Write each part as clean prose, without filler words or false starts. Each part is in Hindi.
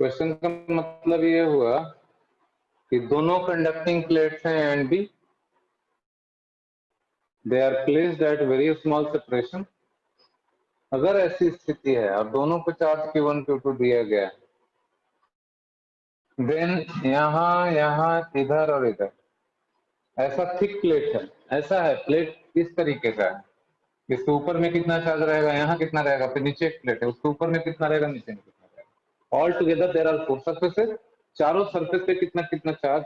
क्वेश्चन का मतलब ये हुआ कि दोनों कंडक्टिंग प्लेट्स हैं एंड बी, they are placed at very small separation. अगर ऐसी स्थिति है और दोनों को चार्ज Q1 Q2 दिया गया है, देन यहाँ इधर और इधर ऐसा थिक प्लेट है, ऐसा है प्लेट इस तरीके का है, इसके ऊपर में कितना चार्ज रहेगा, यहाँ कितना रहेगा, फिर नीचे एक प्लेट है उसके ऊपर में कितना रहेगा, नीचे में कितना रहेगा। All together there are 4 surfaces, चारों सरफेस पे कितना कितना चार्ज।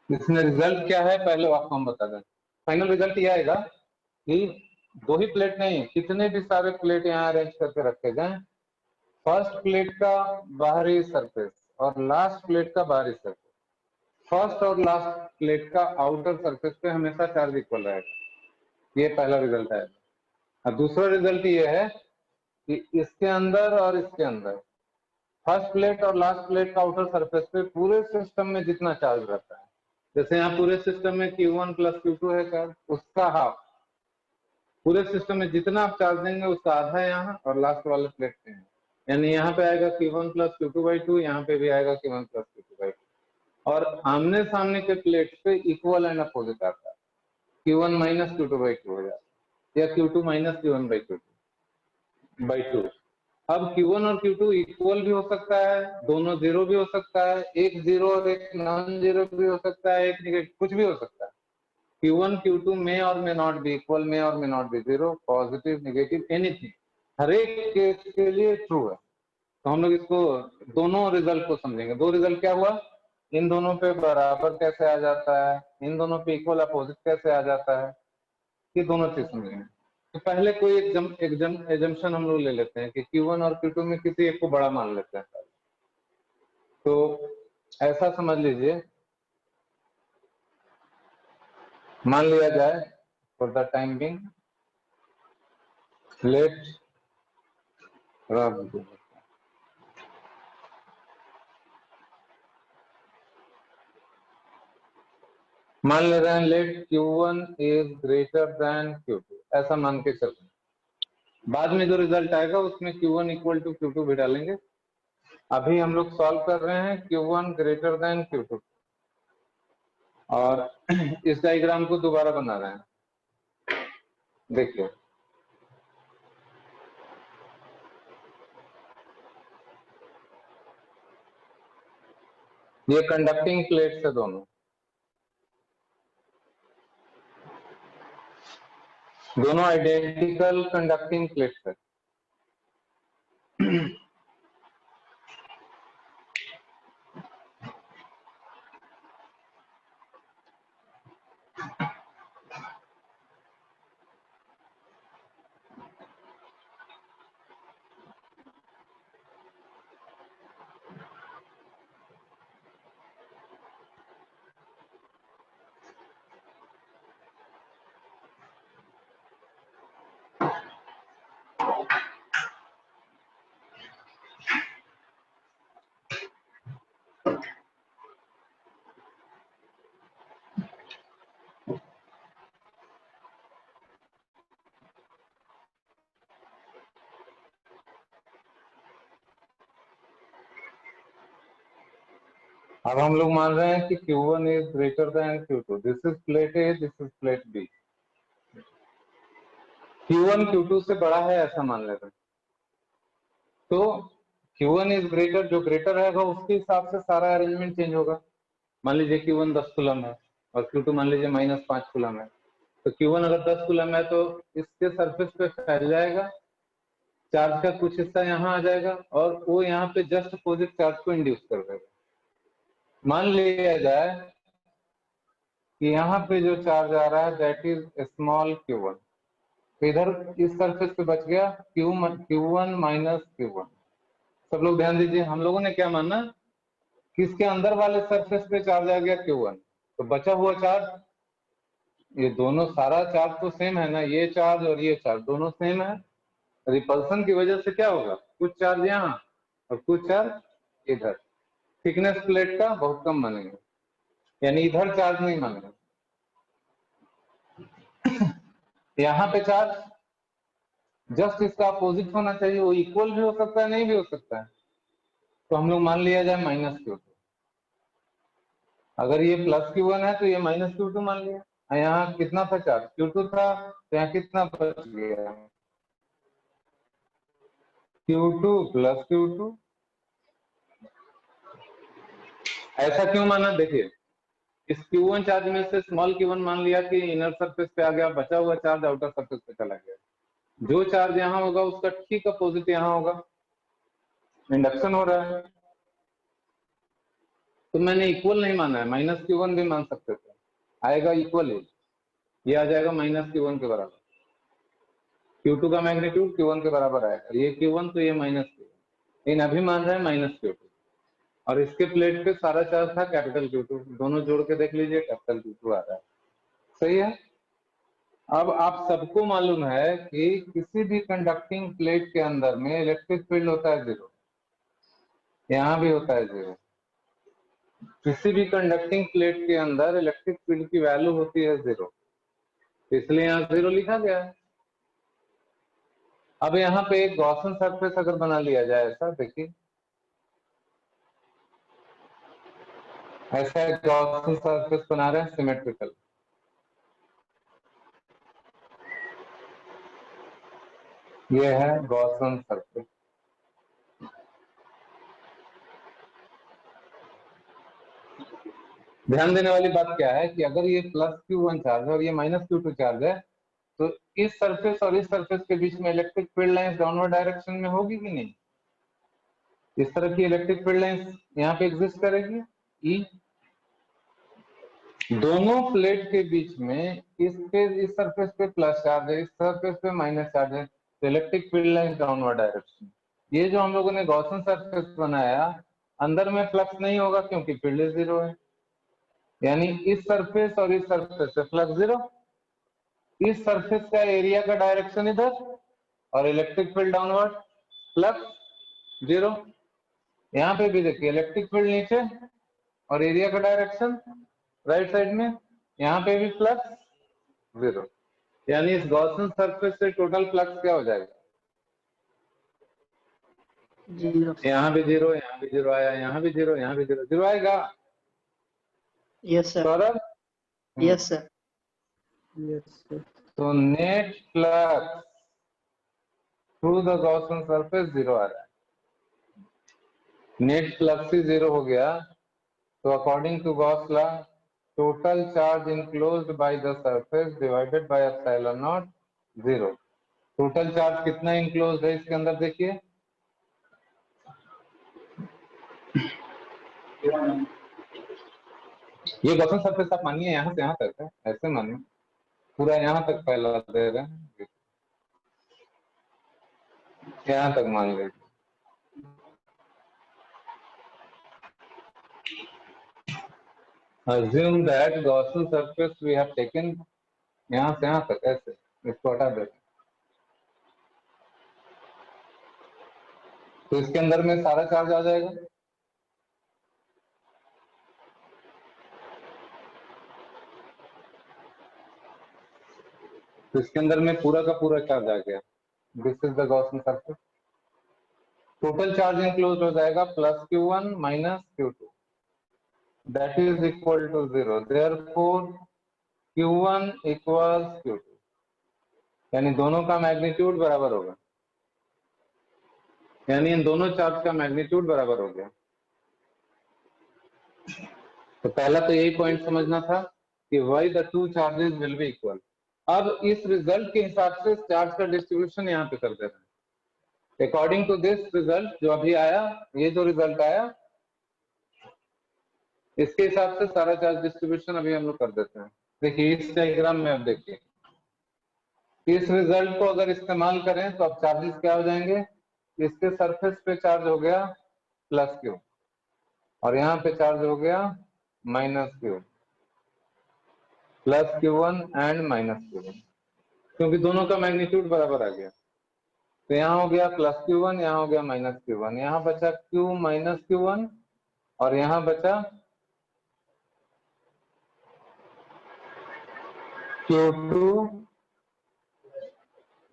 इसमें रिजल्ट क्या है पहले आपको हम बता दें। फाइनल रिजल्ट ये आएगा कि दो ही प्लेट नहीं, कितने भी सारे प्लेट यहाँ अरेंज करके रखे जाएं, फर्स्ट प्लेट का बाहरी सरफेस और लास्ट प्लेट का बाहरी सरफेस, फर्स्ट और लास्ट प्लेट का आउटर सरफेस पे हमेशा चार्ज इक्वल रहेगा। ये पहला रिजल्ट है। और दूसरा रिजल्ट ये है कि इसके अंदर और इसके अंदर फर्स्ट प्लेट और लास्ट प्लेट का आउटर सरफेस पे पूरे सिस्टम में जितना चार्ज रहता है, जैसे यहाँ पूरे सिस्टम में Q1 प्लस Q2 है चार्ज, उसका हाफ पूरे सिस्टम में जितना आप चार्ज देंगे उसका आधा यहाँ और लास्ट वाले प्लेट पे है। यानी यहाँ पे आएगा Q1 प्लस Q2/2, यहाँ पे भी आएगा Q1 प्लस Q2/2, और आमने सामने के प्लेट पे इक्वल एंड अपोजिट आता है, Q1 माइनस Q2/2 हो जाता है या Q2 माइनस Q1/2। अब Q1 और Q2 इक्वल भी हो सकता है, दोनों जीरो भी हो सकता है, एक जीरो और एक नॉन जीरो भी हो सकता है, एक नेगेटिव, कुछ भी हो सकता है। Q1 Q2 में और मे नॉट बी इक्वल, में और may not be zero, positive negative anything, हर एक केस के लिए ट्रू है। तो हम लोग इसको दोनों रिजल्ट को समझेंगे। दो रिजल्ट क्या हुआ, इन दोनों पे बराबर कैसे आ जाता है, इन दोनों पे इक्वल अपोजिट कैसे आ जाता है, ये दोनों चीज समझेंगे। तो पहले कोई एजम्पशन हम लोग ले लेते हैं कि Q1 और Q2 में किसी एक को बड़ा मान लेते हैं। तो ऐसा समझ लीजिए, मान लिया जाए for the time being, let मान ले रहे हैं late Q1 is greater than Q2, ऐसा मान के चलते हैं। बाद में जो रिजल्ट आएगा उसमें Q1 इक्वल टू Q2 भी डालेंगे। अभी हम लोग सॉल्व कर रहे हैं Q1 ग्रेटर देन Q2, और इस डायग्राम को दोबारा बना रहे हैं। देखिए ये कंडक्टिंग प्लेट्स है, दोनों आइडेंटिकल कंडक्टिंग प्लेट्स है। अब हम लोग मान रहे हैं कि Q1 is greater than Q2, this is plate A, this is plate B। Q1 Q2 से बड़ा है ऐसा मान लेते हैं, तो Q1 इज ग्रेटर, जो ग्रेटर रहेगा उसके हिसाब से सारा अरेंजमेंट चेंज होगा। मान लीजिए Q1 10 कूलम है और Q2 मान लीजिए -5 कूलम है, तो Q1 अगर 10 कूलम है तो इसके सरफेस पे फैल जाएगा, चार्ज का कुछ हिस्सा यहाँ आ जाएगा और वो यहाँ पे जस्ट अपोजिट चार्ज को इंड्यूस कर देगा। मान लिया जाए कि यहाँ पे जो चार्ज आ रहा है दैट इज स्मॉल Q1, तो इधर इस सरफेस पे बच गया Q1 माइनस Q1। सब लोग ध्यान दीजिए, हम लोगों ने क्या माना कि इसके अंदर वाले सरफेस पे चार्ज आ गया Q1, तो बचा हुआ चार्ज, ये दोनों सारा चार्ज तो सेम है ना, ये चार्ज और ये चार्ज दोनों सेम है। रिपल्सन की वजह से क्या होगा, कुछ चार्ज यहाँ और कुछ चार्ज इधर, थिकनेस प्लेट का बहुत कम बनेगा, यानी इधर चार्ज नहीं बनेगा। यहाँ पे चार्ज जस्ट इसका अपोजिट होना चाहिए, वो इक्वल भी हो सकता है नहीं भी हो सकता है। तो हम लोग मान लिया जाए -Q2, अगर ये +Q1 है तो ये -Q2 मान लिया। यहाँ कितना था चार्ज, Q2 था, तो यहाँ कितना बच गया, Q2 + Q2। ऐसा क्यों माना, देखिए इस Q1 चार्ज में से स्मॉल q1 मान लिया कि इनर सरफेस पे आ गया, बचा हुआ चार्ज आउटर सरफेस पे चला गया। जो चार्ज यहाँ होगा उसका ठीक अपोजिट यहाँ होगा, इंडक्शन हो रहा है। तो मैंने इक्वल नहीं माना है, -Q1 भी मान सकते थे, आएगा इक्वल ही, ये आ जाएगा -Q1 के बराबर। Q2 का मैग्नीट्यूड Q1 के बराबर आएगा, ये Q1 तो ये -Q1, इन अभी मान रहे हैं -Q2। और इसके प्लेट पे सारा चार्ज था Q2, दोनों जोड़ के देख लीजिए Q2 आ रहा है, सही है। अब आप सबको मालूम है कि किसी भी कंडक्टिंग प्लेट के अंदर में इलेक्ट्रिक फील्ड होता है 0, यहाँ भी होता है 0। किसी भी कंडक्टिंग प्लेट के अंदर इलेक्ट्रिक फील्ड की वैल्यू होती है 0, इसलिए यहाँ 0 लिखा गया है। अब यहाँ पे एक गॉसन सरफेस अगर बना लिया जाए, ऐसा देखिए, ऐसा एक गॉसन सरफेस बना रहे हैं सिमेट्रिकल, ये है गॉसन सरफेस। ध्यान देने वाली बात क्या है कि अगर ये +Q1 चार्ज है और ये -Q2 चार्ज है, तो इस सरफेस और इस सरफेस के बीच में electric field lines downward direction में होगी कि नहीं, इस तरह की इलेक्ट्रिक फील्ड लाइंस यहाँ पे एग्जिस्ट करेगी। ई दोनों प्लेट के बीच में इस सरफेस पे प्लस चार्ज है, इस सरफेस पे माइनस चार्ज है, तो electric field lines downward direction. ये जो हम लोगों ने गॉसन सरफेस बनाया, अंदर में फ्लक्स नहीं होगा क्योंकि फील्ड 0 है, यानी इस सरफेस और इस सरफेस से फ्लक्स 0, इस सरफेस का एरिया का डायरेक्शन इधर और इलेक्ट्रिक फील्ड डाउनवर्ड फ्लक्स 0। यहाँ पे भी देखिए इलेक्ट्रिक फील्ड नीचे और एरिया का डायरेक्शन राइट साइड में, यहाँ पे भी फ्लक्स 0, यानी इस गॉसन सरफेस से टोटल फ्लक्स क्या हो जाएगा, 0। यहाँ भी 0, यहाँ भी 0 आया, यहाँ भी 0, यहाँ भी 0 आएगा। Yes sir. Saurabh, yes sir. तो net flux through the Gaussian surface 0 आ रहा है, नेट फ्लक्स ही 0 हो गया। तो according to Gauss law, total charge enclosed by the surface divided by epsilon not 0। Total charge कितना इनक्लोज्ड है इसके अंदर, देखिए ये गॉसन सरफेस आप मानिए यहाँ से यहाँ तक है, ऐसे मानिए पूरा यहाँ तक फैला दे रहे हैं, यहाँ तक मान लीजिए। Assume that Gaussian surface we have taken यहाँ से यहाँ तक, ऐसे इसको हटा देते, तो इसके अंदर में सारा चार्ज आ जाएगा। तो इसके अंदर में पूरा का पूरा चार्ज आ गया, this is the Gaussian surface. Total charge enclose हो जाएगा +Q1 -Q2, that is equal to 0, therefore Q1 equals Q2, यानी दोनों का मैग्नीट्यूड बराबर होगा, यानी इन दोनों चार्ज का मैग्नीट्यूड बराबर हो गया। तो पहला तो यही पॉइंट समझना था कि why the two charges will be equal. अब इस रिजल्ट के हिसाब से चार्ज का डिस्ट्रीब्यूशन यहाँ पे कर दे रहे हैं। अकॉर्डिंग टू दिस रिजल्ट जो अभी आया, ये जो रिजल्ट आया, इसके हिसाब से सारा चार्ज डिस्ट्रीब्यूशन अभी हम लोग कर देते हैं। देखिए इस डायग्राम में, अब देखिए इस रिजल्ट को अगर इस्तेमाल करें तो अब चार्जेस क्या हो जाएंगे, इसके सरफेस पे चार्ज हो गया +Q और यहाँ पे चार्ज हो गया -Q, +Q1 एंड -Q1, क्योंकि दोनों का मैग्नीट्यूड बराबर आ गया। तो यहाँ हो गया +Q1, यहाँ हो गया -Q1, यहाँ बचा Q -Q1 और यहाँ बचा Q2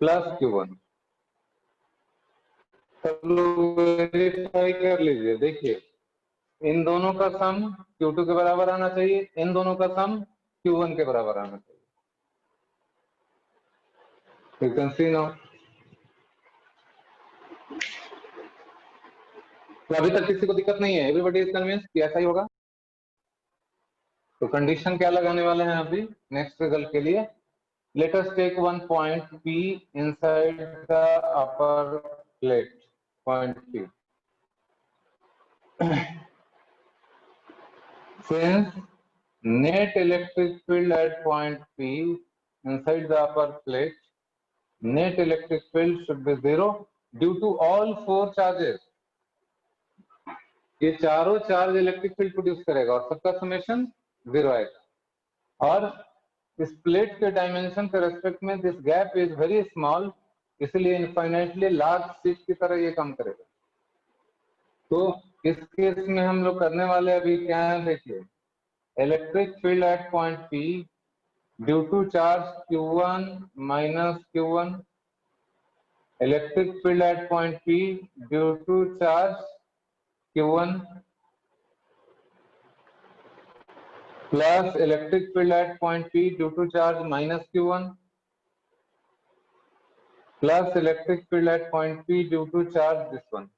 +Q1। सब लोग वेरीफाई कर लीजिए। देखिए इन दोनों का सम Q2 के बराबर आना चाहिए, इन दोनों का सम Q1 के बराबर आना चाहिए। You can see now. तो अभी तक किसी को दिक्कत नहीं है, एवरीबॉडी इज कन्विंस्ड कि ऐसा ही होगा। तो कंडीशन क्या लगाने वाले हैं अभी नेक्स्ट रिजल्ट के लिए? Let us take one point P inside the upper plate, point P। Since net electric field at point P inside the upper plate, net electric field should be 0 due to all 4 charges. ये चारों चार्ज इलेक्ट्रिक फील्ड प्रोड्यूस करेगा और सबका समेशन 0 आएगा। और इस प्लेट के डायमेंशन के रेस्पेक्ट में this gap is very small, इसलिए इनफाइनाइटली लार्ज शीट की तरह ये काम करेगा। तो इस केस में हम लोग करने वाले अभी क्या है, देखिए electric field at point P due to charge Q1 minus Q1, electric field at point P due to charge Q1 plus electric field at point P due to charge minus Q1 plus electric field at point P due to charge this one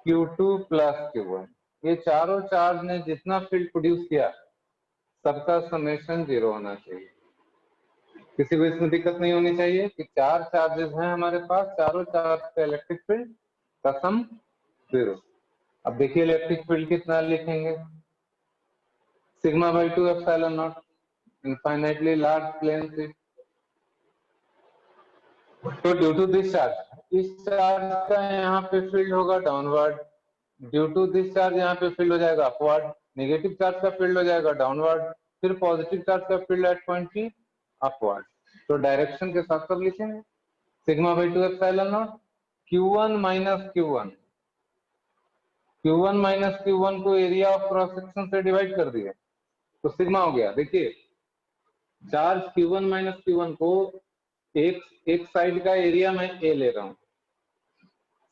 Q2 plus Q1। ये चारों चार्ज ने जितना फील्ड प्रोड्यूस किया सबका समेशन 0 होना चाहिए। किसी को इसमें दिक्कत नहीं होनी चाहिए कि 4 चार्जेस हैं हमारे पास, चारों चार्ज का इलेक्ट्रिक फील्ड का सम 0। अब देखिए इलेक्ट्रिक फील्ड कितना लिखेंगे, sigma by 2 epsilon naught, infinitely large plane sheet. तो ड्यू टू दिस चार्ज, इस चार्ज का यहाँ पे फील्ड होगा downward, due to this charge यहाँ पे फील्ड हो जाएगा अपवर्ड, नेगेटिव चार्ज का फील्ड हो जाएगा डाउनवर्ड, फिर पॉजिटिव चार्ज का field at point P upward. तो डायरेक्शन के साथ सब लिखेंगे, sigma by 2 epsilon naught Q1 minus Q1, Q1 minus Q1 को एरिया ऑफ क्रॉस सेक्शन से डिवाइड कर दिया तो सिग्मा हो गया। देखिए चार्ज Q1 माइनस Q1 को एक साइड का एरिया मैं A ले रहा हूं,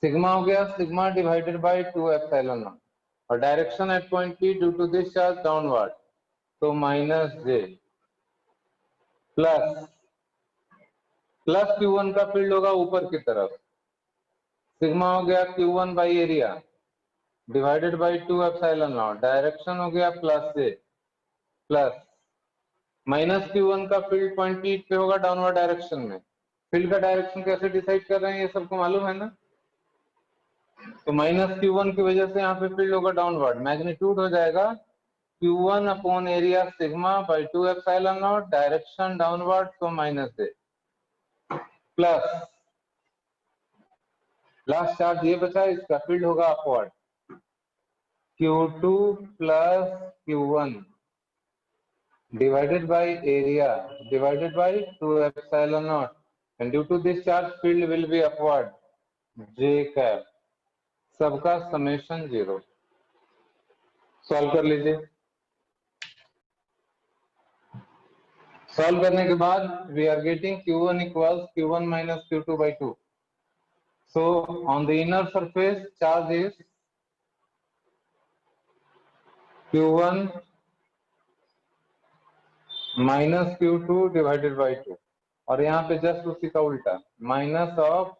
सिग्मा हो गया sigma divided by 2 epsilon not, और direction at point P due to this charge downward, तो माइनस J प्लस Q1 का फील्ड होगा ऊपर की तरफ, सिग्मा हो गया Q1 by area divided by 2 epsilon not, direction हो गया plus J plus minus Q1 का फील्ड पॉइंट P पे होगा डाउनवर्ड डायरेक्शन में। फील्ड का डायरेक्शन कैसे डिसाइड कर रहे हैं ये सबको मालूम है ना। तो माइनस Q1 की वजह से यहाँ पे फील्ड होगा डाउनवर्ड, मैग्नीट्यूड हो जाएगा Q1 upon area sigma by 2 epsilon not, direction downward तो minus J plus last charge ये बचा, इसका फील्ड होगा upward Q2 plus Q1 divided by area divided by 2 epsilon naught, and due to this charge field will be upward J cap, सबका समेशन 0। सॉल्व कर लीजिए। सॉल्व करने के बाद we are getting Q1 equals Q1 minus Q2 by 2। So on the inner surface charge is Q1 minus Q2 divided by 2, और यहाँ पे जस्ट उसी का उल्टा minus of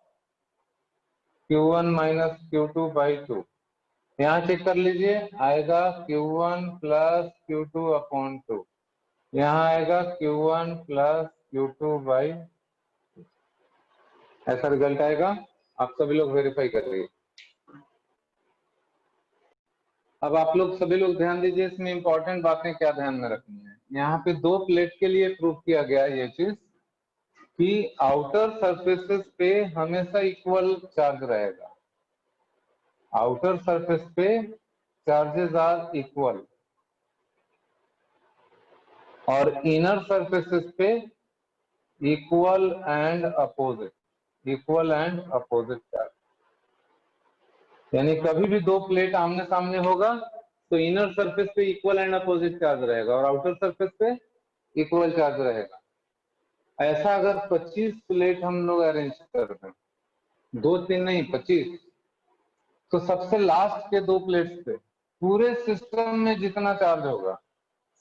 Q1 minus Q2 by 2। यहाँ चेक कर लीजिए, आएगा Q1 प्लस Q2 अपॉन 2, यहाँ आएगा Q1 प्लस Q2 बाई, ऐसा रिजल्ट आएगा। आप सभी लोग वेरीफाई कर लीजिए। अब आप लोग सभी लोग ध्यान दीजिए, इसमें इंपॉर्टेंट बातें क्या ध्यान में रखनी है। यहाँ पे 2 प्लेट के लिए प्रूव किया गया ये चीज कि आउटर सरफेसेस पे हमेशा इक्वल चार्ज रहेगा, आउटर सरफेस पे चार्जेस आर इक्वल, और इनर सरफेसेस पे equal and opposite, equal and opposite charge. यानी कभी भी 2 प्लेट आमने सामने होगा तो इनर सरफेस पे इक्वल एंड अपोजिट चार्ज रहेगा और आउटर सरफेस पे इक्वल चार्ज रहेगा। ऐसा अगर 25 प्लेट हम लोग अरेंज कर दें 2 3 नहीं 25। तो सबसे लास्ट के 2 प्लेट्स पे पूरे सिस्टम में जितना चार्ज होगा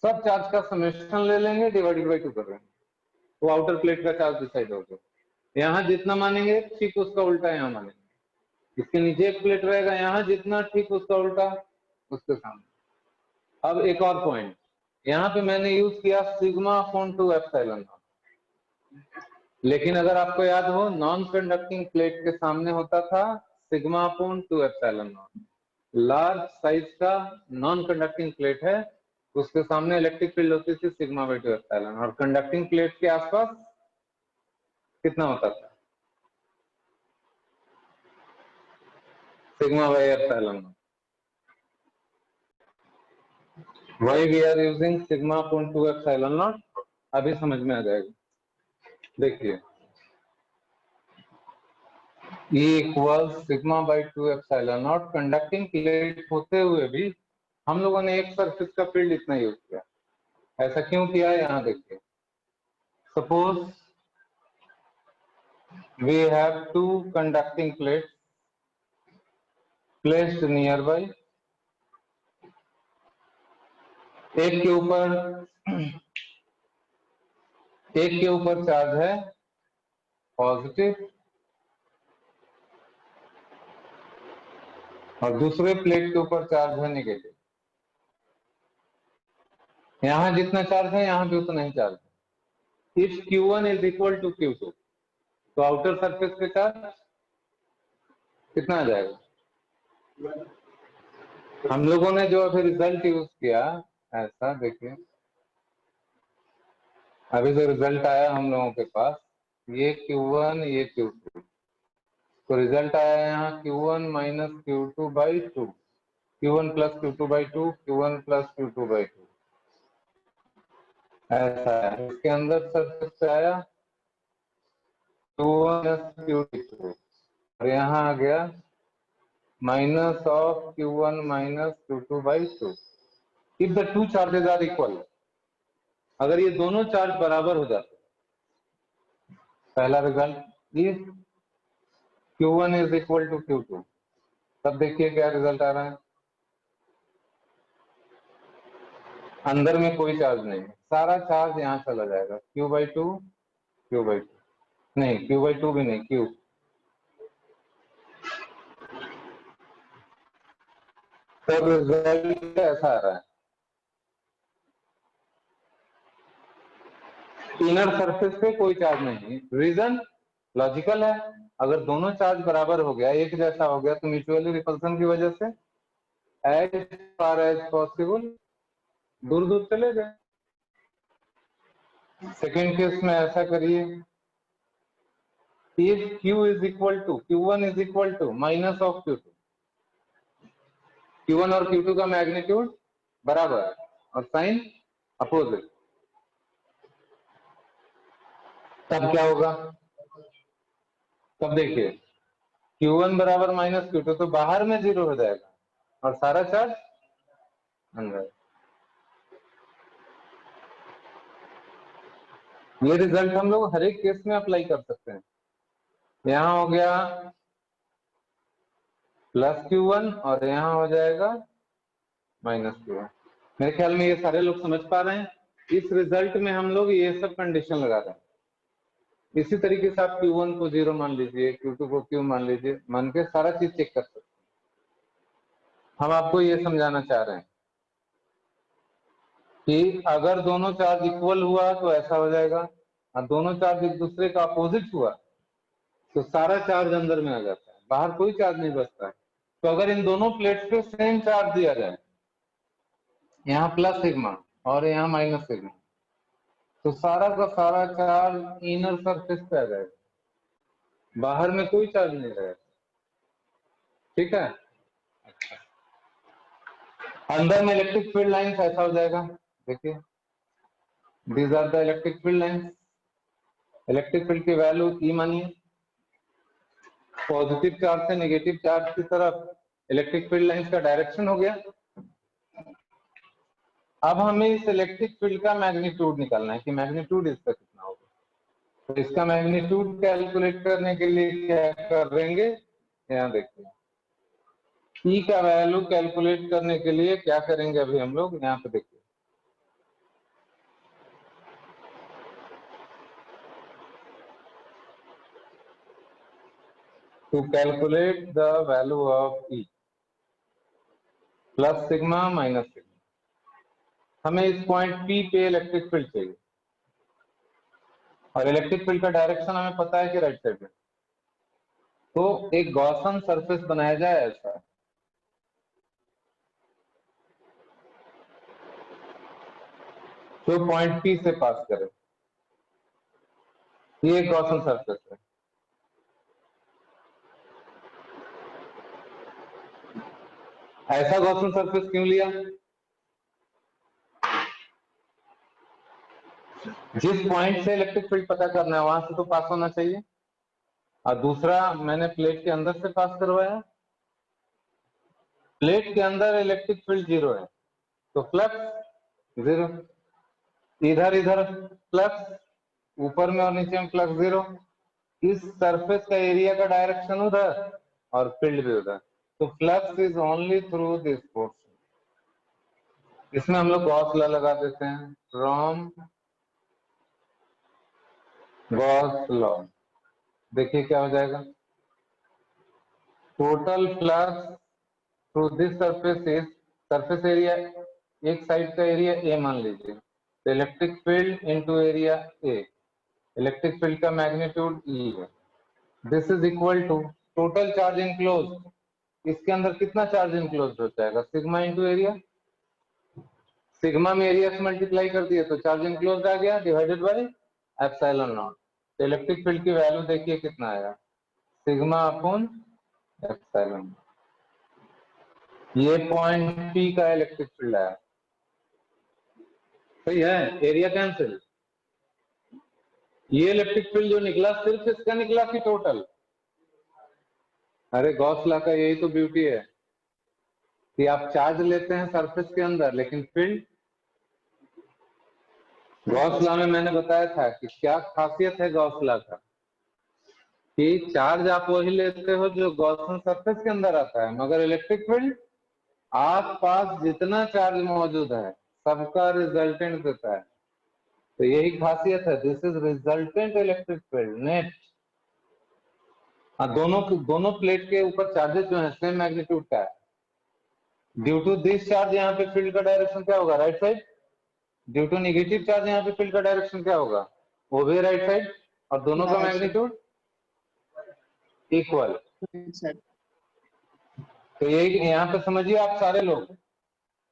सब चार्ज का समेशन ले लेंगे, डिवाइडेड बाई 2 कर देंगे, तो आउटर प्लेट का चार्ज डिसाइड हो गया। यहाँ जितना मानेंगे ठीक उसका उल्टा यहाँ मानेंगे। इसके नीचे एक प्लेट रहेगा, यहाँ जितना ठीक उसका उल्टा उसके सामने। अब एक और पॉइंट, यहाँ पे मैंने यूज किया सिग्मा अपॉन 2 एप्सिलॉन नॉट। लेकिन अगर आपको याद हो नॉन कंडक्टिंग प्लेट के सामने होता था sigma upon 2 epsilon not. Large size का नॉन कंडक्टिंग प्लेट है, उसके सामने इलेक्ट्रिक फील्ड होती थी सिग्मा बाई 2 एप्सिलॉन, और कंडक्टिंग प्लेट के आसपास कितना होता था sigma by epsilon not. Why we are using sigma upon 2 epsilon naught, अभी समझ में आ जाएगा। देखिए E equal sigma by 2 epsilon not. Conducting plate होते हुए भी हम लोगों ने एक सरफेस का फील्ड इतना यूज किया। ऐसा क्यों किया यहाँ देखिए। Suppose we have 2 conducting plates placed nearby, एक के ऊपर चार्ज है पॉजिटिव और दूसरे प्लेट के ऊपर चार्ज है नेगेटिव। यहाँ जितना चार्ज है यहाँ भी उतना ही चार्ज है। If Q1 is equal to Q2 तो आउटर सरफेस पे चार्ज कितना आ जाएगा। हम लोगों ने जो अभी रिजल्ट यूज किया ऐसा देखिए, अभी जो रिजल्ट आया हम लोगों के पास ये Q1 ये Q2, तो रिजल्ट आया यहाँ Q1 minus Q2 by 2, Q1 plus Q2 by 2, Q1 plus Q2 by 2 ऐसा है। इसके अंदर सरफेस पे आया Q1 प्लस Q2 और यहाँ आ गया minus of Q1 minus Q2 by 2। If the two charges are equal, अगर ये दोनों चार्ज बराबर हो जाते, पहला result if Q1 is equal to Q2, तब देखिए क्या रिजल्ट आ रहा है। अंदर में कोई चार्ज नहीं है, सारा चार्ज यहाँ चला जाएगा Q बाई 2 Q बाई 2 नहीं Q बाई 2 भी नहीं Q। तब रिजल्ट ऐसा आ रहा है। इनर सरफेस पे कोई चार्ज नहीं। रीजन लॉजिकल है, अगर दोनों चार्ज बराबर हो गया एक जैसा हो गया तो म्यूचुअली रिपल्सन की वजह से एज फार एज पॉसिबल दूर दूर चले गए। सेकेंड केस में ऐसा करिए, if Q is equal to Q1 is equal to minus of Q2, Q1 और Q2 का मैग्नीट्यूड बराबर और साइन अपोजिट, तब क्या होगा। तब देखिए Q1 बराबर माइनस Q2 तो बाहर में 0 हो जाएगा और सारा चार्ज अंदर। ये रिजल्ट हम लोग हर एक केस में अप्लाई कर सकते हैं। यहाँ हो गया प्लस Q1 और यहाँ हो जाएगा माइनस Q1। मेरे ख्याल में ये सारे लोग समझ पा रहे हैं। इस रिजल्ट में हम लोग ये सब कंडीशन लगा रहे हैं। इसी तरीके से आप Q1 को 0 मान लीजिए, Q2 को Q मान लीजिए, मान के सारा चीज चेक कर सकते हैं। हम आपको ये समझाना चाह रहे हैं कि अगर दोनों चार्ज इक्वल हुआ तो ऐसा हो जाएगा, और दोनों चार्ज एक दूसरे का अपोजिट हुआ तो सारा चार्ज अंदर में आ जाता है, बाहर कोई चार्ज नहीं बचता है। तो अगर इन दोनों प्लेट्स पे सेम चार्ज दिया जाए, यहाँ प्लस सिग्मा और यहाँ माइनस सिग्मा, तो सारा का सारा चार्ज इनर सरफेस पे आ जाएगा, बाहर में कोई चार्ज नहीं रहेगा। ठीक है, अंदर में इलेक्ट्रिक फील्ड लाइंस ऐसा हो जाएगा। देखिए these are the electric field lines. Electric field की वैल्यू ई मानिए, पॉजिटिव चार्ज से नेगेटिव चार्ज की तरफ इलेक्ट्रिक फील्ड लाइंस का डायरेक्शन हो गया। अब हमें इस इलेक्ट्रिक फील्ड का मैग्नीट्यूड निकालना है कि मैग्नीट्यूड इसका कितना होगा। तो इसका मैग्नीट्यूड कैलकुलेट करने के लिए क्या करेंगे, यहाँ देखिए ई का वैल्यू कैलकुलेट करने के लिए क्या करेंगे अभी हम लोग, यहाँ पे देखिए to calculate the value of E plus sigma minus sigma, हमें इस पॉइंट पी पे इलेक्ट्रिक फील्ड चाहिए और इलेक्ट्रिक फील्ड का डायरेक्शन हमें पता है कि राइट साइड में। तो एक गॉसन सरफेस बनाया जाए ऐसा, जो पॉइंट पी से पास करे, ये एक गॉसन सरफेस है। ऐसा गॉसन सरफेस क्यों लिया, जिस पॉइंट से इलेक्ट्रिक फील्ड पता करना है वहां से तो पास होना चाहिए, और दूसरा मैंने प्लेट के अंदर से पास करवाया, प्लेट के अंदर इलेक्ट्रिक फील्ड 0 है तो फ्लक्स 0, इधर इधर फ्लक्स, ऊपर में और नीचे में फ्लक्स 0, इस सरफेस का एरिया का डायरेक्शन उधर और फील्ड भी उधर, तो flux is only through this portion. इसमें हम लोग गॉस लॉ लगा देते हैं, फ्रॉम गॉस लॉ देखिए क्या हो जाएगा, total flux through this surface is, surface area एक साइड का एरिया ए मान लीजिए, तो electric field into area A, electric field का मैग्नीट्यूड ई है, this is equal to total charge enclose, इसके अंदर कितना चार्ज इनक्लोज हो जाएगा, सिग्मा इंटू एरिया, सिग्मा में एरिया से मल्टीप्लाई कर दिए तो चार्ज इनक्लोज आ गया डिवाइडेड बाय एप्सिलॉन नॉट, तो इलेक्ट्रिक फील्ड की वैल्यू देखिए कितना आया, सिग्मा अपॉन एप्सिलॉन, ये पॉइंट पी का इलेक्ट्रिक फील्ड आया, सही है, एरिया कैंसिल, ये इलेक्ट्रिक फील्ड जो निकला सिर्फ इसका निकला कि टोटल, अरे गॉस लॉ का यही तो ब्यूटी है कि आप चार्ज लेते हैं सरफेस के अंदर लेकिन फील्ड, गॉस लॉ में मैंने बताया था कि क्या खासियत है गॉस लॉ का, कि चार्ज आप वही लेते हो जो गॉसन सरफेस के अंदर आता है, मगर इलेक्ट्रिक फील्ड आस पास जितना चार्ज मौजूद है सबका रिजल्टेंट देता है, तो यही खासियत है, this is resultant electric field net. दोनों प्लेट के ऊपर चार्जेस जो है सेम मैग्नीट्यूड का है, ड्यू टू दिस चार्ज यहाँ पे फील्ड का डायरेक्शन क्या होगा, right side, due to negative charge यहाँ पे फील्ड का डायरेक्शन क्या होगा, वो भी राइट साइड, और दोनों का मैग्नीट्यूड इक्वल, तो यही यहाँ पे समझिए आप सारे लोग,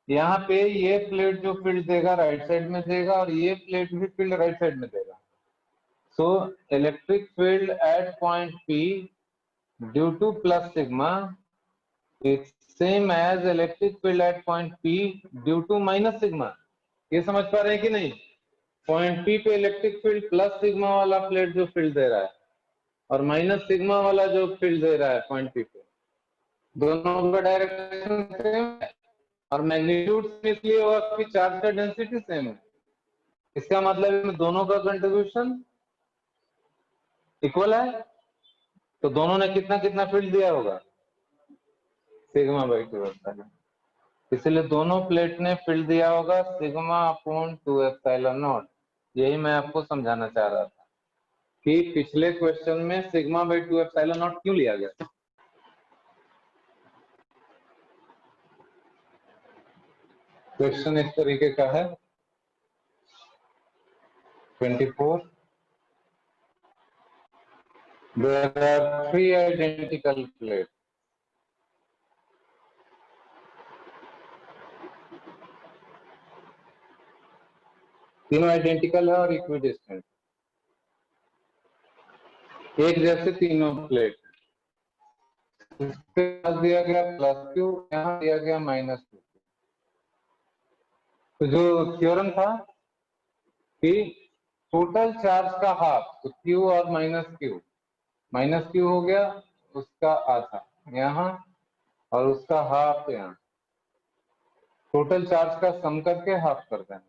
यहाँ पे ये प्लेट जो फील्ड देगा राइट साइड में देगा और ये प्लेट भी फील्ड राइट साइड में देगा, so electric field at point P due to plus sigma is same as electric field at point P due to minus sigma, ये समझ पा रहे हैं कि नहीं, पॉइंट पी पे इलेक्ट्रिक फील्ड प्लस सिग्मा वाला प्लेट जो फील्ड दे रहा है और माइनस सिग्मा वाला जो फील्ड दे रहा है पॉइंट पी पे, दोनों का डायरेक्शन सेम है और मैग्नीट्यूड इसलिए होगा कि चार्ज का डेंसिटी सेम है, इसका मतलब दोनों का कंट्रीब्यूशन इक्वल है, तो दोनों ने कितना कितना फील्ड दिया होगा, सिग्मा बाई 2 एप्सिलॉन, इसलिए दोनों प्लेट ने फील्ड दिया होगा सिग्मा अपॉन 2 एप्सिलॉन नॉट, यही मैं आपको समझाना चाह रहा था कि पिछले क्वेश्चन में सिग्मा बाई 2 एप्सिलॉन नॉट क्यों लिया गया। क्वेश्चन इस तरीके का है 24, there are 3 identical plates, तीनों आइडेंटिकल है और इक्विडिस्टेंट, एक जैसे तीनों प्लेट, इसके पास दिया गया प्लस क्यू, यहाँ दिया गया माइनस क्यू, तो जो थ्योरम था कि टोटल चार्ज का हाफ, तो क्यू और माइनस क्यू हो गया उसका आधा यहाँ और उसका हाफ यहाँ, टोटल चार्ज का सम करके हाफ कर देना,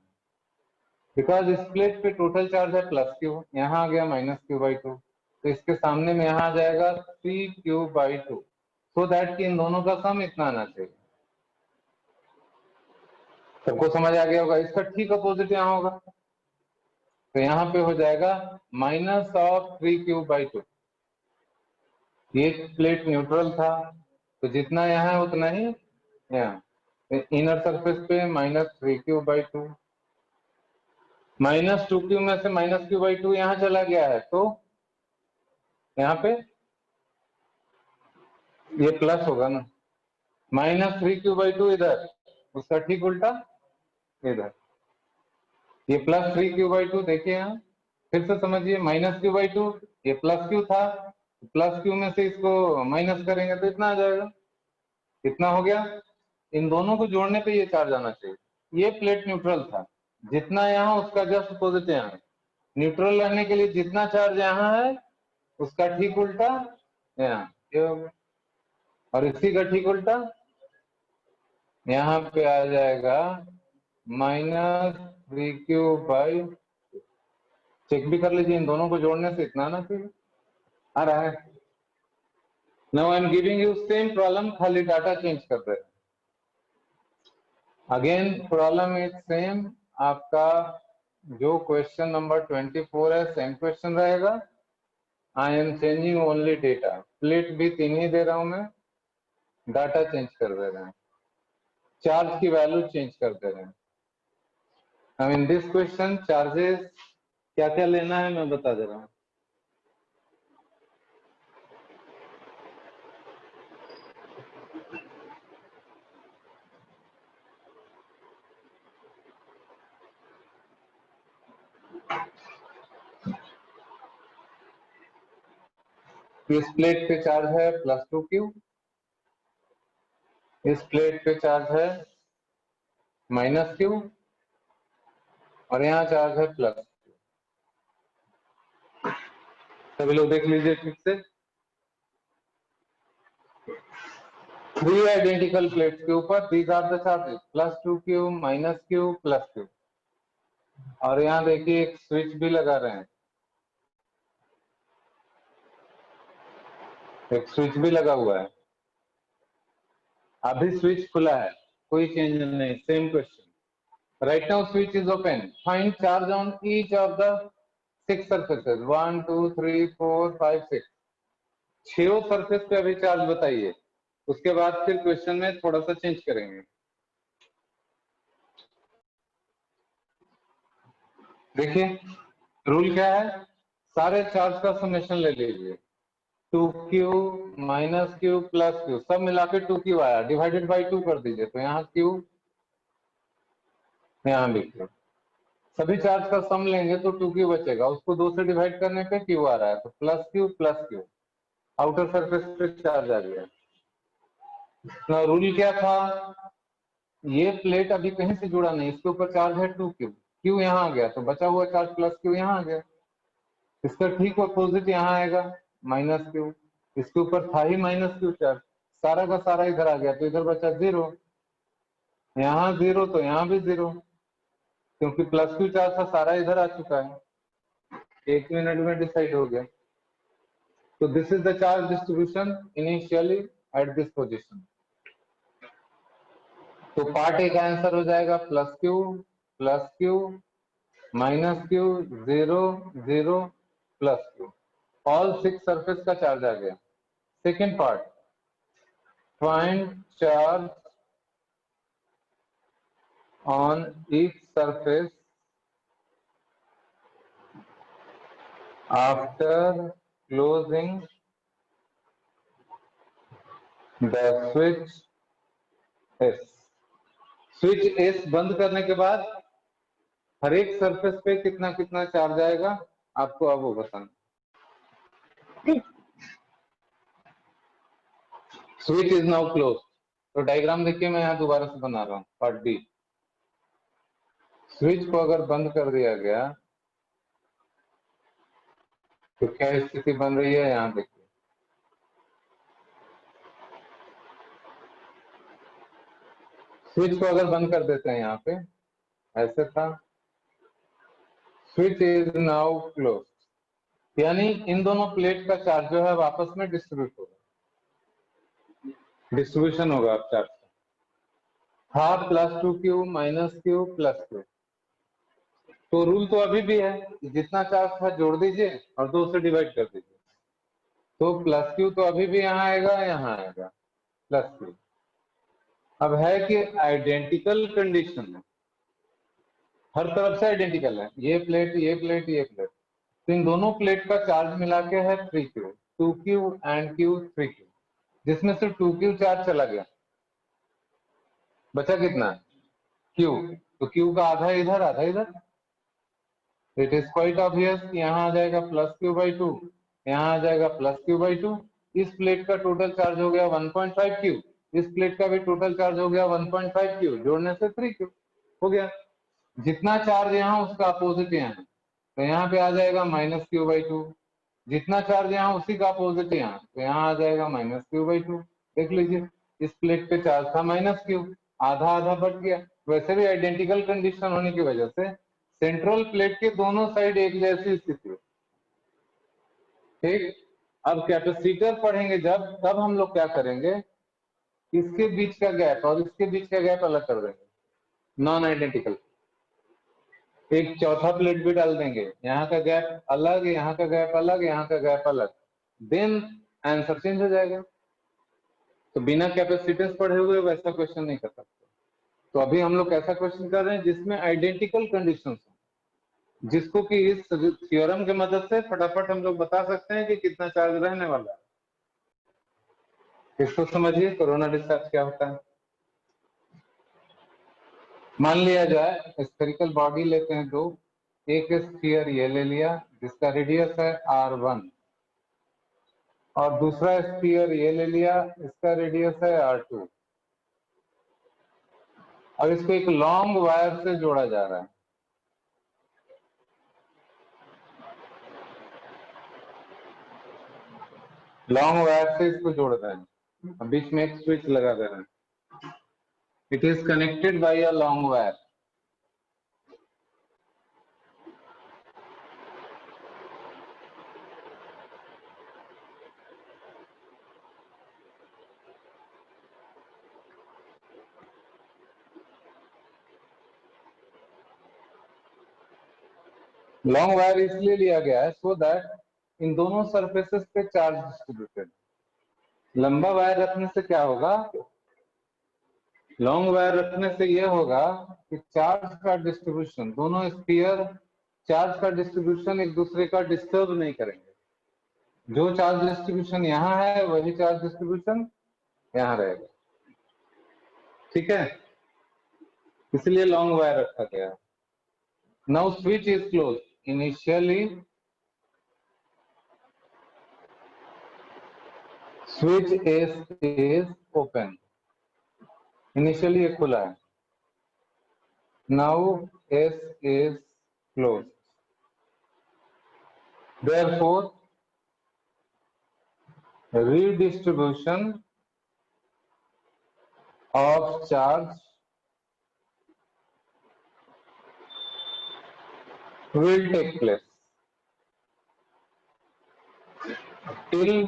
बिकॉज इस प्लेट पे टोटल चार्ज है प्लस क्यू, यहाँ आ गया माइनस क्यू बाई टू, तो इसके सामने में यहाँ आ जाएगा 3q/2, सो दैट कि इन दोनों का सम इतना आना चाहिए। सबको समझ आ गया होगा। इसका ठीक अपोजिट यहाँ होगा, तो यहाँ पे हो जाएगा -3q/2। ये प्लेट न्यूट्रल था, तो जितना यहाँ है उतना ही यहाँ, इनर सरफेस पे -3q/2, -2q में से -q/2 यहाँ चला गया है, तो यहाँ पे ये प्लस होगा ना, -3q/2 इधर, उसका ठीक उल्टा इधर, ये +3q/2। देखिए यहाँ फिर से समझिए, -q/2, ये प्लस क्यू था, प्लस क्यू में से इसको माइनस करेंगे तो इतना आ जाएगा। कितना हो गया? इन दोनों को जोड़ने पे ये चार्ज आना चाहिए। ये प्लेट न्यूट्रल था, जितना यहाँ उसका जस्ट अपोजिट यहाँ है। न्यूट्रल रहने के लिए जितना चार्ज यहाँ है उसका ठीक उल्टा यहाँ, ये हो गया। और इसी का ठीक उल्टा यहाँ पे आ जाएगा -3q/, चेक भी कर लीजिए, इन दोनों को जोड़ने से इतना ना चाहिए आ रहा है। Now I am giving you same problem, खाली डाटा चेंज कर रहे हैं। अगेन प्रॉब्लम इज सेम, आपका जो क्वेश्चन नंबर 24 है सेम क्वेश्चन रहेगा। I am changing only data, plate भी 3 ही दे रहा हूं मैं, डाटा चेंज कर दे रहे हैं, चार्ज की वैल्यू चेंज कर दे रहे हैं। अब इन दिस क्वेश्चन चार्जेस क्या क्या लेना है मैं बता दे रहा हूँ। इस प्लेट पे चार्ज है +2q, इस प्लेट पे चार्ज है -q, और यहाँ चार्ज है +q। सभी लोग देख लीजिए ठीक से। 3 आइडेंटिकल प्लेट्स के ऊपर these are the charges, +2q, -q, +q। और यहाँ देखिए एक स्विच भी लगा रहे हैं, एक स्विच भी लगा हुआ है, अभी स्विच खुला है, कोई चेंज नहीं, same question. Right now switch is open, find charge on each of the 6 surfaces, 1 2 3 4 5 6, 6 surface पे अभी चार्ज बताइए, उसके बाद फिर क्वेश्चन में थोड़ा सा चेंज करेंगे। देखिए रूल क्या है, सारे चार्ज का समेशन ले लीजिए, 2q -q +q सब मिला के 2q आया, डिवाइडेड बाई 2 कर दीजिए, तो यहाँ q यहाँ लिख लो। सभी चार्ज का सम लेंगे तो 2q बचेगा, उसको 2 से डिवाइड करने पे q आ रहा है, तो +q, आउटर सरफेस पे चार्ज आ गया। रूल क्या था, ये प्लेट अभी कहीं से जुड़ा नहीं, इसके ऊपर चार्ज है 2q, q यहाँ आ गया, तो बचा हुआ चार्ज +q यहाँ आ गया। इसका ठीक अपोजिट यहाँ आएगा -q, इसके ऊपर था ही -q चार्ज, सारा का सारा इधर आ गया, तो इधर बचा 0, यहाँ 0 तो यहाँ भी 0, क्योंकि +q चार्ज था सारा इधर आ चुका है, 1 मिनट में डिसाइड हो गया। तो this is the charge distribution initially at this position. तो पार्ट ए का आंसर हो जाएगा +q, -q, 0 0 +q, all 6 surface का चार्ज आ गया। Second part, find charge on each surface after closing the switch S. Switch S बंद करने के बाद हर एक सरफेस पे कितना कितना चार्ज आएगा आपको अब वो बताना। स्विच इज नाउ क्लोज, तो डायग्राम देखिए मैं यहाँ दोबारा से बना रहा हूँ, पार्ट बी। स्विच को अगर बंद कर दिया गया तो क्या स्थिति बन रही है, यहाँ देखिए। स्विच को अगर बंद कर देते हैं यहाँ पे, ऐसे था, स्विच इज नाउ क्लोज, यानी इन दोनों प्लेट का चार्ज जो है आपस में डिस्ट्रीब्यूट होगा, डिस्ट्रीब्यूशन होगा अब चार्ज का, half plus 2q minus q plus q। तो रूल तो अभी भी है, जितना चार्ज था जोड़ दीजिए और 2 से डिवाइड कर दीजिए, तो प्लस q तो अभी भी यहाँ आएगा, यहाँ आएगा प्लस q। अब है कि आइडेंटिकल कंडीशन है, हर तरफ से आइडेंटिकल है, ये प्लेट ये प्लेट ये प्लेट, तो इन दोनों प्लेट का चार्ज मिला के है 3q, 2q and q 3q, जिसमें से 2q चार्ज चला गया, बचा कितना q, तो q का आधा इधर आधा इधर। इट इज क्वाइट ऑब्वियस, यहाँ आ जाएगा प्लस q बाई 2, यहाँ आ जाएगा प्लस q बाई 2। इस प्लेट का टोटल चार्ज हो गया 1.5q, इस प्लेट का भी टोटल चार्ज हो गया 1.5q, जोड़ने से 3q हो गया। जितना चार्ज यहाँ उसका अपोजिट यहाँ है, तो यहाँ पे आ जाएगा माइनस q बाई 2, जितना चार्ज यहाँ उसी का अपोजिट यहाँ, तो यहाँ आ जाएगा माइनस q बाई 2। देख लीजिए, इस प्लेट पे चार्ज था माइनस q, आधा आधा बच गया। वैसे भी आइडेंटिकल कंडीशन होने की वजह से सेंट्रल प्लेट के दोनों साइड एक जैसी स्थिति है, ठीक। अब कैपेसिटर पढ़ेंगे जब, तब हम लोग क्या करेंगे, इसके बीच का गैप और इसके बीच का गैप अलग कर देंगे, नॉन आइडेंटिकल। एक चौथा प्लेट भी डाल देंगे, यहाँ का गैप अलग, यहाँ का गैप अलग, यहाँ का गैप अलग, देन आंसर चेंज हो जाएगा। तो बिना कैपेसिटेंस पढ़े हुए वैसा क्वेश्चन नहीं कर सकते। तो अभी हम लोग ऐसा क्वेश्चन कर रहे हैं जिसमें आइडेंटिकल कंडीशंस हो, जिसको कि इस थ्योरम की मदद से फटाफट हम लोग बता सकते हैं कि कितना चार्ज रहने वाला है। इसको समझिए, कोरोना डिस्चार्ज क्या होता है। मान लिया जाए स्फेरिकल बॉडी लेते हैं दो, एक स्फीयर ये ले लिया जिसका रेडियस है r1, और दूसरा स्फीयर ये ले लिया, इसका रेडियस है r2। अब इसको एक लॉन्ग वायर से जोड़ा जा रहा है, लॉन्ग वायर से इसको जोड़ रहे हैं, अब बीच में एक स्विच लगा दे रहे हैं। It is connected by a long wire. Long wire इसलिए लिया गया है सो दैट इन दोनों सरफेसेस पे चार्ज डिस्ट्रीब्यूटेड। लंबा वायर रखने से क्या होगा, लॉन्ग वायर रखने से यह होगा कि चार्ज का डिस्ट्रीब्यूशन, दोनों स्फीयर चार्ज का डिस्ट्रीब्यूशन एक दूसरे का डिस्टर्ब नहीं करेंगे। जो चार्ज डिस्ट्रीब्यूशन यहाँ है वही चार्ज डिस्ट्रीब्यूशन यहाँ रहेगा, ठीक है, इसलिए लॉन्ग वायर रखा गया है। Now switch is close, initially switch is open, initially ये खुला है, now S is closed, therefore redistribution of charge will take place till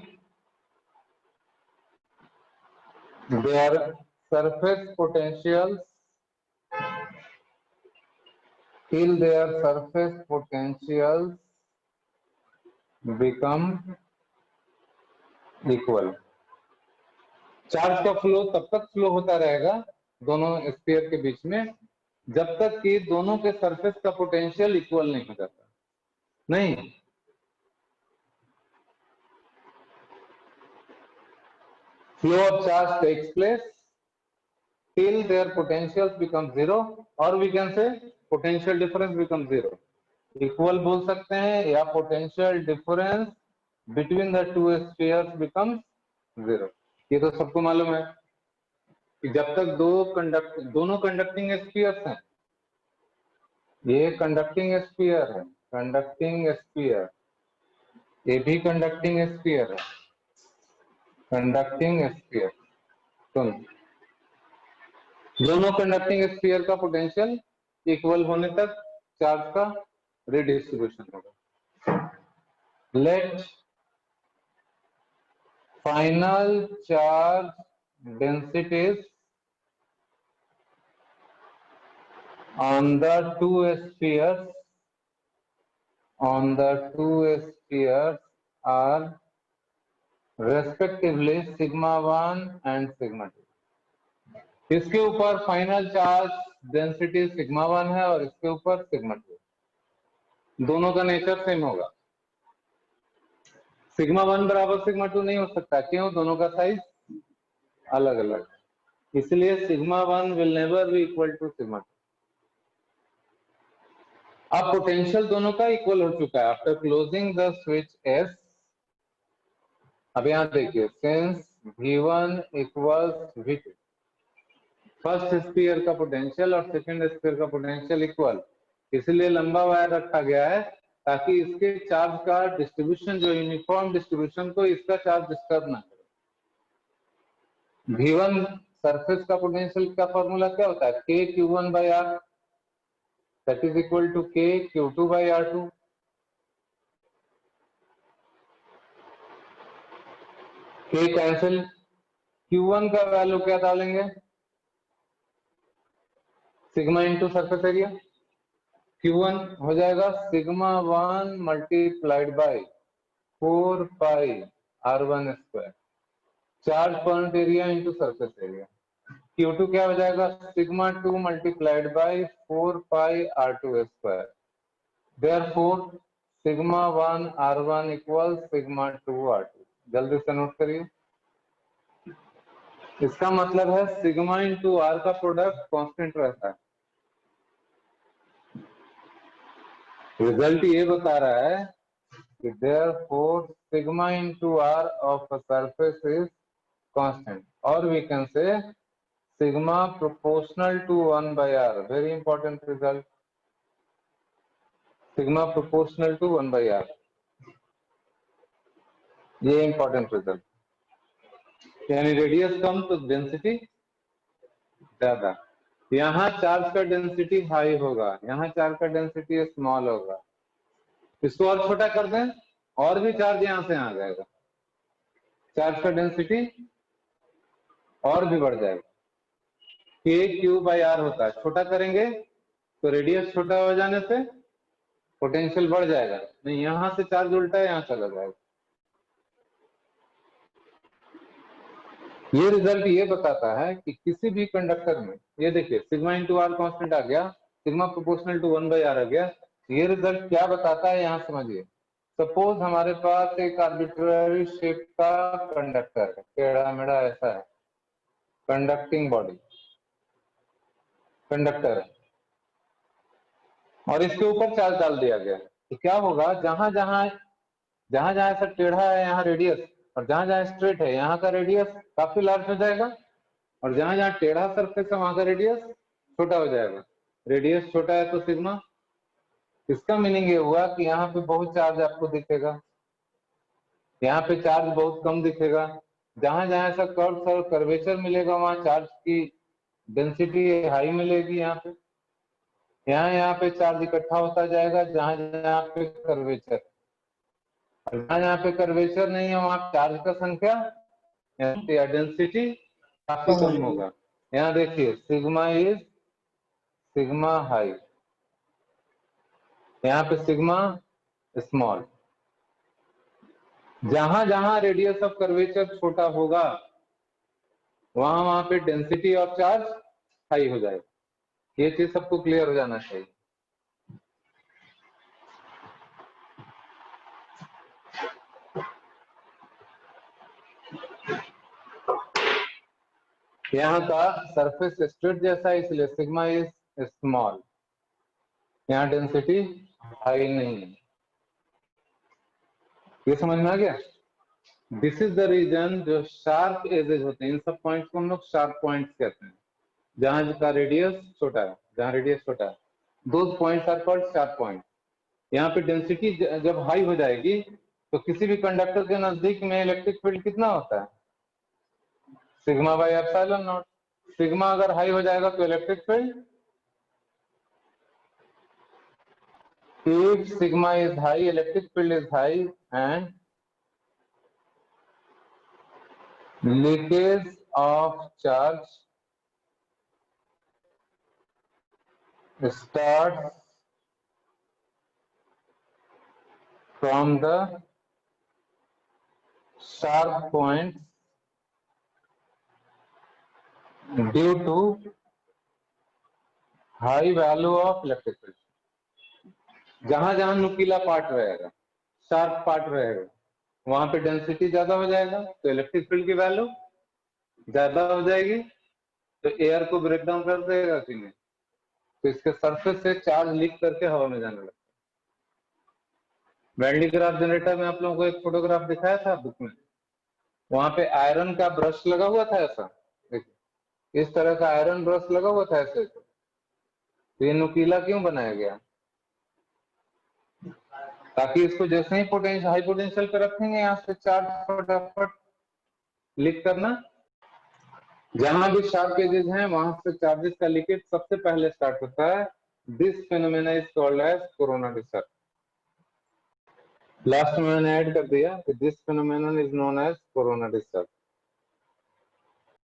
their surface potentials become equal। Charge का फ्लो तब तक फ्लो होता रहेगा दोनों स्फीयर के बीच में जब तक कि दोनों के सरफेस का पोटेंशियल इक्वल नहीं हो जाता। नहीं, flow of charge takes place till their potentials become zero, or we can say potential difference becomes zero। Equal बोल सकते हैं या potential difference between the two spheres becomes zero. ये तो सबको मालूम है कि जब तक दोनों कंडक्टिंग स्फीयर्स हैं, ये कंडक्टिंग स्फीयर है, कंडक्टिंग स्फीयर, ये भी कंडक्टिंग स्फीयर है, कंडक्टिंग स्फीयर, सुन, दोनों कंडक्टिंग स्फीयर का पोटेंशियल इक्वल होने तक चार्ज का redistribution होगा. Let final charge densities on the two spheres are respectively sigma 1 and sigma 2. इसके ऊपर फाइनल चार्ज डेंसिटी सिग्मा 1 है और इसके ऊपर सिग्मा 2. दोनों का नेचर सेम होगा. सिग्मा 1 बराबर सिग्मा 2 नहीं हो सकता. क्यों? दोनों का साइज अलग अलग, इसलिए sigma 1 will never be equal to sigma 2. अब पोटेंशियल दोनों का इक्वल हो चुका है after closing the switch S. अब यहां देखिए, since V1 equals V2, first sphere का पोटेंशियल और सेकंड स्फीयर का पोटेंशियल इक्वल, इसलिए लंबा वायर रखा गया है ताकि इसके चार्ज का डिस्ट्रीब्यूशन, जो यूनिफॉर्म डिस्ट्रीब्यूशन को इसका चार्ज डिस्टर्ब ना करे. V1 सरफेस का पोटेंशियल का फॉर्मूला क्या होता है? K Q1 by R, that is equal to K Q2 by R2. K cancel, Q1 का वैल्यू क्या डालेंगे? Sigma into surface area. Q1 हो जाएगा sigma 1 multiplied by 4 pi R1 square, charge point area into surface area. Q2 क्या हो जाएगा? Sigma 2 multiplied by 4 pi R2 square. Therefore sigma 1 R1 equal sigma 2 R2. जल्दी से नोट करिए. इसका मतलब है सिग्मा इंटू आर का प्रोडक्ट कांस्टेंट रहता है. रिजल्ट ये बता रहा है कि therefore sigma into r of a surface is constant, or we can say sigma proportional to 1 by r. Very important result. Sigma proportional to 1 by r. ये important result. यानी रेडियस कम तो डेंसिटी ज्यादा. यहाँ चार्ज का डेंसिटी हाई होगा, यहाँ चार्ज का डेंसिटी स्मॉल होगा. इसको और छोटा कर दें और भी चार्ज यहाँ से आ जाएगा, चार्ज का डेंसिटी और भी बढ़ जाएगा. K Q by R होता है. छोटा करेंगे तो रेडियस छोटा हो जाने से पोटेंशियल बढ़ जाएगा. नहीं, यहाँ से चार्ज उल्टा है, यहाँ चला जाएगा. ये रिजल्ट ये बताता है कि किसी भी कंडक्टर में, ये देखिए सिग्मा इंटू आर कॉन्स्टेंट आ गया, sigma proportional to 1 by r आ गया. ये रिजल्ट क्या बताता है यहाँ समझिए. सपोज हमारे पास एक आर्बिट्ररी शेप का कंडक्टर है, टेढ़ा मेढ़ा ऐसा है, कंडक्टिंग बॉडी कंडक्टर है, और इसके ऊपर चार्ज डाल दिया गया. तो क्या होगा? जहां जहां ऐसा टेढ़ा है यहाँ रेडियस, और जहां जहां स्ट्रेट है यहाँ का रेडियस काफी लार्ज हो जाएगा, और जहां जहां टेढ़ा सरफेस है वहां का रेडियस छोटा हो जाएगा. रेडियस छोटा है तो सिग्मा. इसका मीनिंग ये हुआ कि यहाँ पे बहुत चार्ज आपको दिखेगा, यहाँ पे चार्ज बहुत कम दिखेगा. जहां जहां ऐसा कर्व और कर्वेचर मिलेगा वहां चार्ज की डेंसिटी हाई मिलेगी. यहाँ पे चार्ज इकट्ठा होता जाएगा जहां जहां पे कर्वेचर, और जहां पे कर्वेचर नहीं है वहां चार्ज का संख्या या डेंसिटी काफी कम होगा. यहाँ देखिए सिग्मा इज सिग्मा हाई, यहाँ पे सिग्मा स्मॉल. जहां जहां रेडियस ऑफ कर्वेचर छोटा होगा वहां पे डेंसिटी ऑफ चार्ज हाई हो जाएगा. ये चीज सबको क्लियर हो जाना चाहिए. यहाँ का सरफेस स्ट्रेट जैसा है इसलिए सिग्मा इज स्मॉल, यहाँ डेंसिटी हाई नहीं है. ये समझ में आ गया? दिस इज द रीजन जो शार्प एजेज होते हैं, इन सब पॉइंट्स को हम लोग शार्प पॉइंट्स कहते हैं, जहां का रेडियस छोटा है, जहां रेडियस छोटा है. Those points are called sharp point. यहाँ पे डेंसिटी जब हाई हो जाएगी तो किसी भी कंडक्टर के नजदीक में इलेक्ट्रिक फील्ड कितना होता है? Sigma by epsilon not. Sigma अगर हाई हो जाएगा तो electric field if sigma is high, electric field is high and leakage of charge starts from the sharp points due to high value of electric field. जहां जहां नुकीला पार्ट रहेगा, शार्प पार्ट रहेगा, वहां पे डेंसिटी ज्यादा हो जाएगा, तो इलेक्ट्रिक फील्ड की वैल्यू ज्यादा हो जाएगी, तो एयर को ब्रेक डाउन कर देगा कि नहीं, तो इसके सरफेस से चार्ज लीक करके हवा में जाने लगता है। वैन डी ग्राफ जनरेटर में आप लोगों को एक फोटोग्राफ दिखाया था बुक में, वहां पे आयरन का ब्रश लगा हुआ था, ऐसा इस तरह का आयरन ब्रश लगा हुआ था ऐसे, तो ये नुकीला क्यों बनाया गया? ताकि इसको जैसे ही पोटेंशियल हाई पोटेंशियल पे रखेंगे, यहाँ से चार्ज फटाफट लीक करना, जहां भी शार्प एजेस हैं वहां से चार्जेस का लीकेज सबसे पहले स्टार्ट होता है। This phenomena is called as corona desert. Last में मैंने ऐड कर दिया कि this phenomena is known as corona dessert.